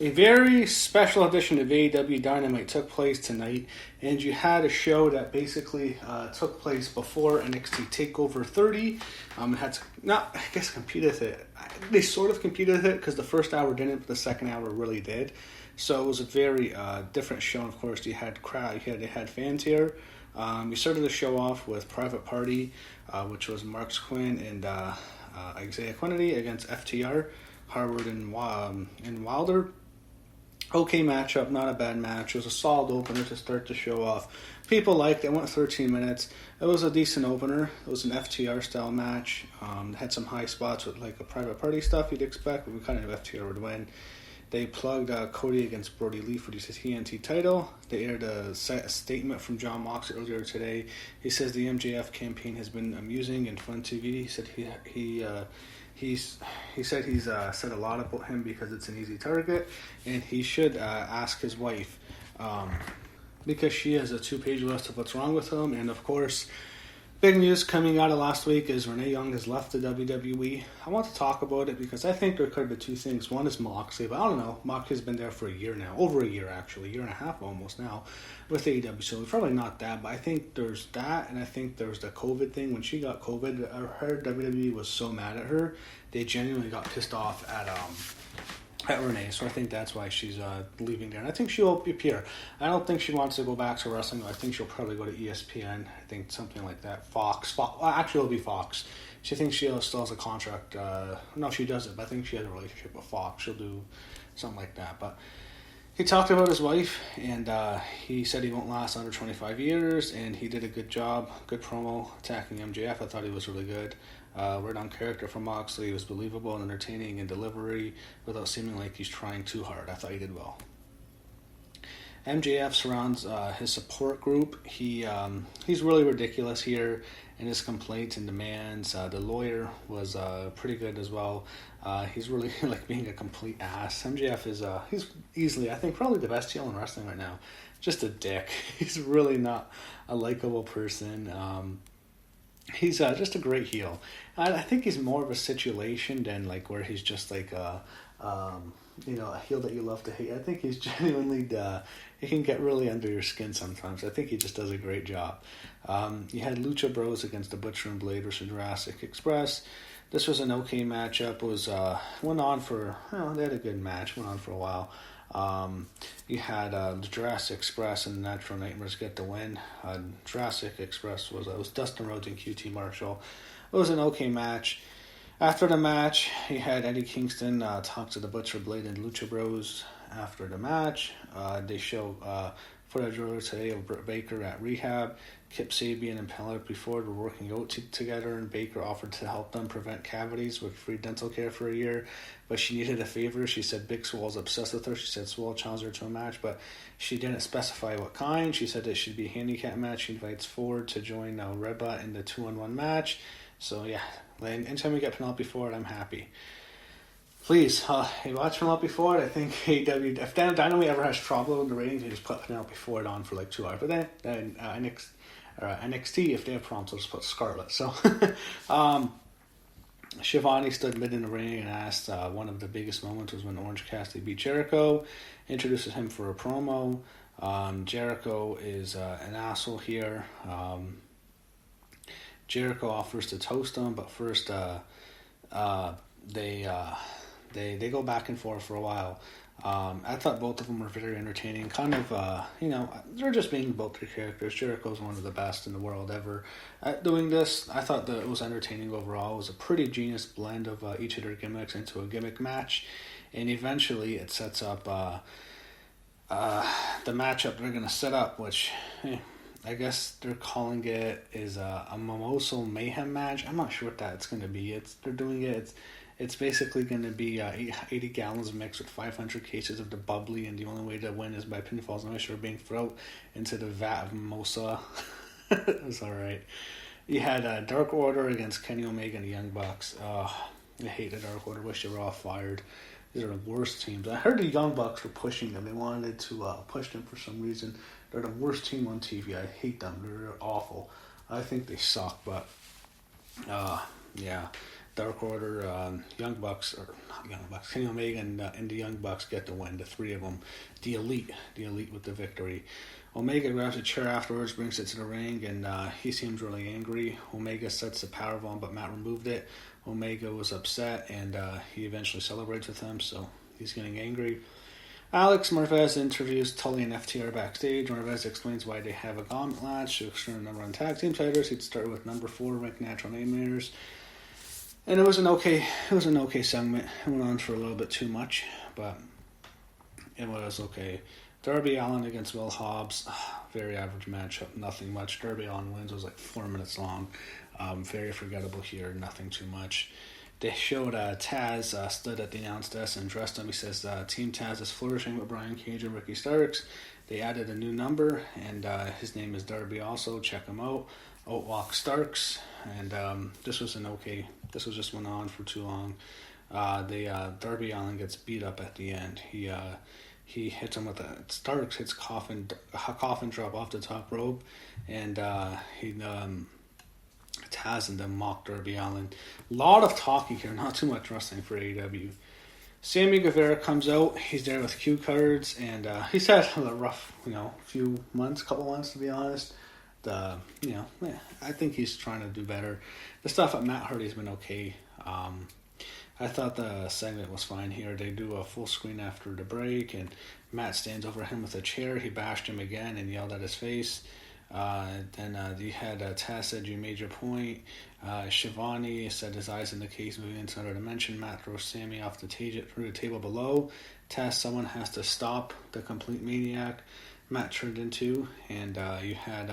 A very special edition of AEW Dynamite took place tonight, and you had a show that basically took place before NXT TakeOver 30. It had to, not, I guess, compete with it. They sort of competed with it because the first hour didn't, but the second hour really did. So it was a very different show. Of course, you had fans here. We started the show off with Private Party, which was Marks Quinn and Isaiah Quinity against FTR, Harvard and Wilder. Okay matchup, not a bad match. It was a solid opener to start the show off. People liked it. It went 13 minutes. It was a decent opener. It was an FTR style match. Had some high spots with like a Private Party stuff you'd expect, but we kind of FTR would win. They plugged Cody against Brody Lee for the TNT title. They aired a statement from John Moxley earlier today. He says the MJF campaign has been amusing and fun TV. He said he said he's said a lot about him because it's an easy target, and he should ask his wife because she has a 2-page list of what's wrong with him. And of course, big news coming out of last week is Renee Young has left the WWE. I want to talk about it because I think there could be two things. One is Moxley, but I don't know. Moxley's been there for a year now, over a year actually, a year and a half almost now with AEW. So it's probably not that, but I think there's that, and I think there's the COVID thing. When she got COVID, I heard WWE was so mad at her, they genuinely got pissed off at Renee, so I think that's why she's leaving there. And I think she'll appear. I don't think she wants to go back to wrestling. I think she'll probably go to ESPN. I think something like that. Fox. Well, actually, it'll be Fox. She thinks she still has a contract. No, she doesn't, but I think she has a relationship with Fox. She'll do something like that. But he talked about his wife, and he said he won't last under 25 years, and he did a good job, good promo attacking MJF. I thought he was really good. Right on character from Moxley. He was believable and entertaining in delivery without seeming like he's trying too hard. I thought he did well. MJF surrounds his support group. He's really ridiculous here in his complaints and demands. The lawyer was pretty good as well. He's really like being a complete ass. MJF is he's easily, I think, probably the best heel in wrestling right now. Just a dick. He's really not a likable person. He's just a great heel. I think he's more of a situation than like where he's just like a heel that you love to hate. I think he's genuinely he can get really under your skin sometimes. I think he just does a great job. You had Lucha Bros against the Butcher and Blade versus Jurassic Express. This was an okay matchup. It was went on for they had a good match. Went on for a while. You had Jurassic Express and Natural Nightmares get the win. Jurassic Express was Dustin Rhodes and QT Marshall. It was an okay match. After the match, you had Eddie Kingston talk to the Butcher Blade and Lucha Bros. After the match, they show footage earlier today of Britt Baker at rehab. Kip Sabian and Penelope Ford were working out together, and Baker offered to help them prevent cavities with free dental care for a year, but she needed a favor. She said Big Swole's obsessed with her. She said Swole challenged her to a match, but she didn't specify what kind. She said it should be a handicap match. She invites Ford to join Redbutt in the 2-on-1 match. So yeah, anytime we get Penelope Ford, I'm happy. Please, hey, watch Penelope Ford. I think AEW, if Dynamite ever has trouble in the ratings, they just put Penelope Ford on for like 2 hours. But then NXT, if they have problems, they'll just put Scarlett. So Shivani stood mid in the ring and asked, one of the biggest moments was when Orange Cassidy beat Jericho, introduces him for a promo. Jericho is an asshole here. Jericho offers to toast him, but first they go back and forth for a while. I thought both of them were very entertaining. Kind of, they're just being both their characters. Jericho's one of the best in the world ever at doing this. I thought that it was entertaining overall. It was a pretty genius blend of each of their gimmicks into a gimmick match. And eventually it sets up the matchup they're going to set up, which I guess they're calling it is a mimosa Mayhem match. I'm not sure what that's going to be. They're doing it. It's basically going to be 80 gallons mixed with 500 cases of the bubbly, and the only way to win is by pinfalls. I'm not sure being thrown into the vat of mimosa. It was all right. You had Dark Order against Kenny Omega and the Young Bucks. I hate the Dark Order. Wish they were all fired. These are the worst teams. I heard the Young Bucks were pushing them. They wanted to push them for some reason. They're the worst team on TV. I hate them. They're awful. I think they suck, but yeah. Dark Order, Young Bucks, or not Young Bucks, Kenny Omega and the Young Bucks get the win, the three of them. The Elite with the victory. Omega grabs a chair afterwards, brings it to the ring, and he seems really angry. Omega sets the powerbomb, but Matt removed it. Omega was upset, and he eventually celebrates with him, so he's getting angry. Alex Marvez interviews Tully and FTR backstage. Marvez explains why they have a gauntlet match to extend the number one tag team titles. He'd start with number 4 ranked natural nightmares. And it was an okay segment. It went on for a little bit too much, but it was okay. Darby Allin against Will Hobbs, very average matchup, nothing much. Darby Allin wins, it was like 4 minutes long. Very forgettable here, nothing too much. They showed Taz stood at the announce desk and dressed him. He says Team Taz is flourishing with Brian Cage and Ricky Starks. They added a new number, and his name is Darby also. Check him out. Outwalk Starks. And this just went on for too long. Darby Allin gets beat up at the end. He hits him with Starks hits coffin drop off the top rope, and Taz and them mock Darby Allin. A lot of talking here, not too much wrestling for AEW. Sammy Guevara comes out. He's there with cue cards, and he's had a rough, couple months to be honest. I think he's trying to do better. The stuff at Matt Hardy's been okay. I thought the segment was fine here. They do a full screen after the break, and Matt stands over him with a chair. He bashed him again and yelled at his face. Then you had Taz said, "You made your point." Shivani said his eyes in the case moving into another dimension. Matt throws Sammy off through the table below. Taz, someone has to stop the complete maniac. Matt turned into, and you had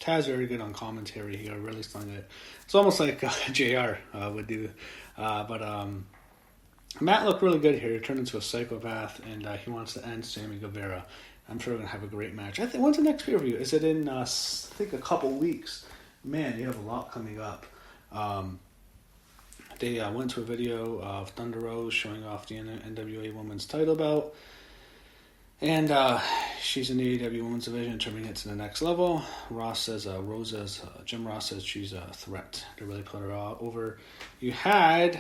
Taz very good on commentary here, really stung it. It's almost like JR would do. But Matt looked really good here. He turned into a psychopath, and he wants to end Sammy Guevara. I'm sure we're going to have a great match. When's the next pay-per-view? Is it in, I think, a couple weeks? Man, you have a lot coming up. They went to a video of Thunder Rose showing off the NWA Women's title belt. And she's in the AEW Women's Division, turning it to the next level. Jim Ross says she's a threat to really put her over. You had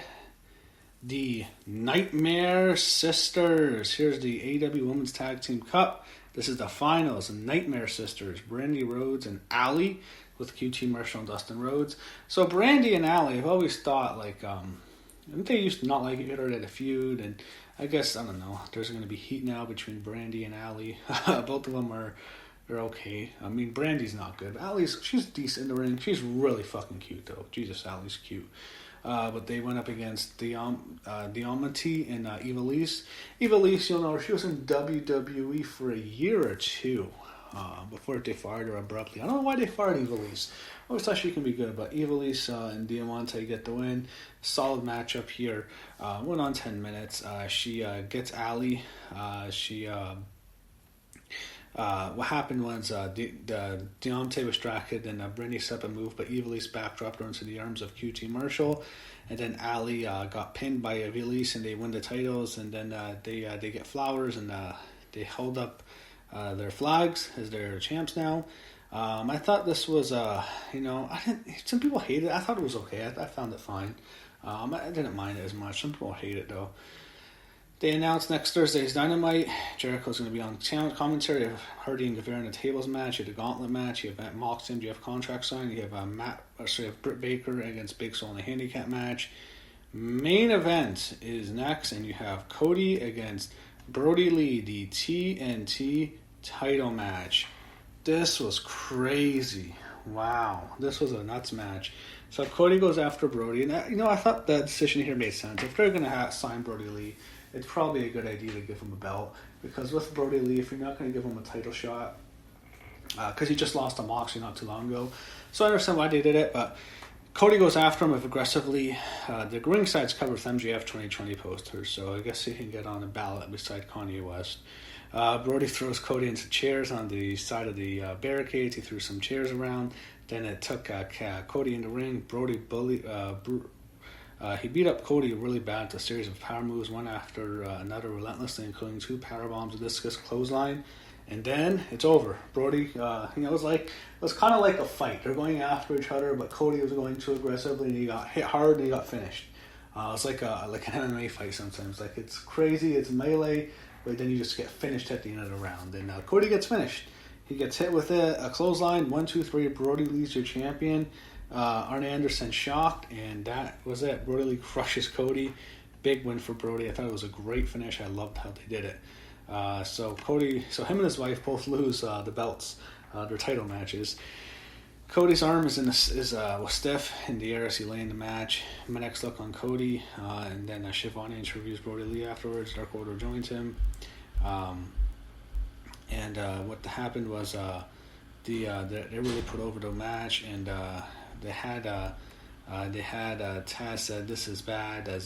the Nightmare Sisters. Here's the AEW Women's Tag Team Cup. This is the finals. Nightmare Sisters, Brandy Rhodes and Allie, with QT Marshall and Dustin Rhodes. So Brandy and Allie, I've always thought, they used to not like each other, they had a feud, and I guess, I don't know, there's going to be heat now between Brandy and Allie. Both of them they're okay. I mean, Brandy's not good. She's decent in the ring. She's really fucking cute, though. Jesus, Allie's cute. But they went up against Diamante and Ivelisse. Ivelisse, you'll know, she was in WWE for a year or two before they fired her abruptly. I don't know why they fired Ivelisse. I always thought she can be good, but Ivelisse and Diamante get the win. Solid matchup here. Went on 10 minutes. She gets Allie. What happened was Deontay was distracted, and Brandy set up a move, but Ivelisse backdropped her into the arms of QT Marshall, and then Allie got pinned by Ivelisse, and they win the titles, and then they get flowers, and they hold up their flags as their champs now. I thought this was, some people hate it. I thought it was okay. I found it fine. I didn't mind it as much. Some people hate it, though. They announced next Thursday's Dynamite. Jericho's going to be on commentary of Hardy and Guevara in a tables match. You have the Gauntlet match. You have Moxley. You have contract signed. You have Britt Baker against Big Soul in a handicap match. Main event is next, and you have Cody against Brody Lee, the TNT title match. This was crazy. Wow. This was a nuts match. So Cody goes after Brody, and I thought that decision here made sense. If they're going to sign Brody Lee, it's probably a good idea to give him a belt, because with Brody Lee, if you're not going to give him a title shot, because he just lost to Moxley not too long ago, so I understand why they did it, but Cody goes after him aggressively. The ringside's covered with MJF 2020 posters, so I guess he can get on a ballot beside Kanye West. Brody throws Cody into chairs on the side of the barricades. He threw some chairs around. Then it took Cody in the ring. Brody he beat up Cody really bad with a series of power moves, one after another relentlessly, including 2 power bombs, a discus clothesline. And then it's over. Brody, it was kind of like a fight. They're going after each other, but Cody was going too aggressively, and he got hit hard, and he got finished. It's like an MMA fight sometimes. Like, it's crazy, it's melee, but then you just get finished at the end of the round. And Cody gets finished. He gets hit with a clothesline. 1, 2, 3. Brody Lee's your champion. Arn Anderson shocked, and that was it. Brody Lee crushes Cody. Big win for Brody. I thought it was a great finish. I loved how they did it. So him and his wife both lose the belts, their title matches. Cody's arm was stiff in the air as he lay in the match. My next look on Cody, and then Shivani interviews Brody Lee afterwards. Dark Order joins him, and what happened was they really put over the match, and they had Taz said this is bad as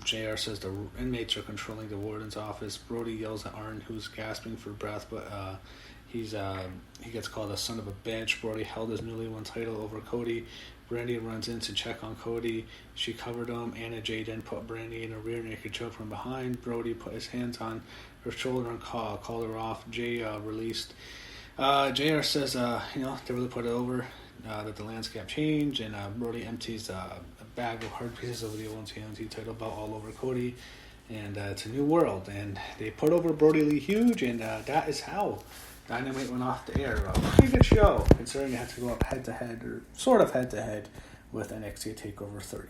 JR says the inmates are controlling the warden's office. Brody yells at Arn, who's gasping for breath, but he gets called a son of a bitch. Brody held his newly won title over Cody. Brandy runs in to check on Cody. She covered him. Anna Jay then put Brandy in a rear naked choke from behind. Brody put his hands on her shoulder and called her off. Jay released. JR says, they really put it over, that the landscape changed, and Brody empties a bag of hard pieces of the ONC title belt all over Cody, and it's a new world, and they put over Brody Lee huge, and that is how Dynamite went off the air. A pretty good show, considering it had to go up head-to-head, or sort of head-to-head, with NXT TakeOver 30.